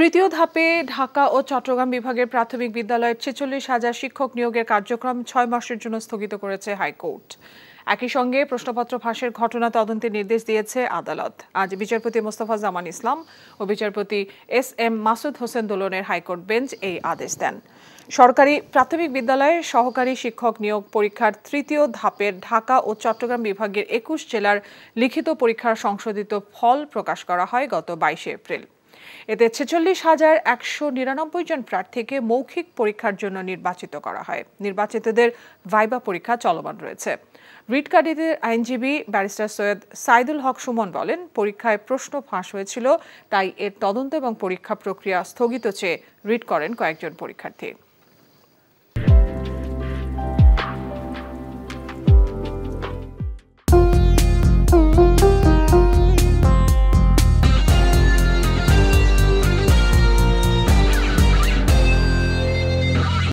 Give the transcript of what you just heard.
তৃতীয় ধাপে ঢাকা ও চট্টগ্রাম বিভাগের প্রাথমিক বিদ্যালয়ের ৪৬,০০০ শিক্ষক নিয়োগের কার্যক্রম ৬ মাসের জন্য স্থগিত করেছে হাইকোর্ট। একই সঙ্গে প্রশ্নপত্র ফাঁসের ঘটনা তদন্তের নির্দেশ দিয়েছে আদালত। আজ বিচারপতি মোস্তফা জামান ইসলাম ও বিচারপতি এস.এম. মাসুদ হোসেন দোলনের হাইকোর্ট বেঞ্চ এই আদেশ দেন। সরকারি প্রাথমিক বিদ্যালয়ে সহকারী শিক্ষক নিয়োগ পরীক্ষার তৃতীয় ধাপের ঢাকা ও চট্টগ্রাম বিভাগের ২১ জেলার লিখিত পরীক্ষার সংশোধিত ফল প্রকাশ করা হয় গত ২২ এপ্রিল। এতে ৪৬,১৯৯ জন প্রার্থীকে মৌখিক পরীক্ষার জন্য নির্বাচিত করা হয়। নির্বাচিতদের ভাইবা পরীক্ষা চলমান রয়েছে। রিটকারীদের আইনজীবী ব্যারিস্টার সৈয়দ সাইদুল হক সুমন বলেন, পরীক্ষায় প্রশ্ন ফাঁস হয়েছিল, তাই এর তদন্ত এবং পরীক্ষা প্রক্রিয়া স্থগিত চেয়ে রিট করেন কয়েকজন পরীক্ষার্থী।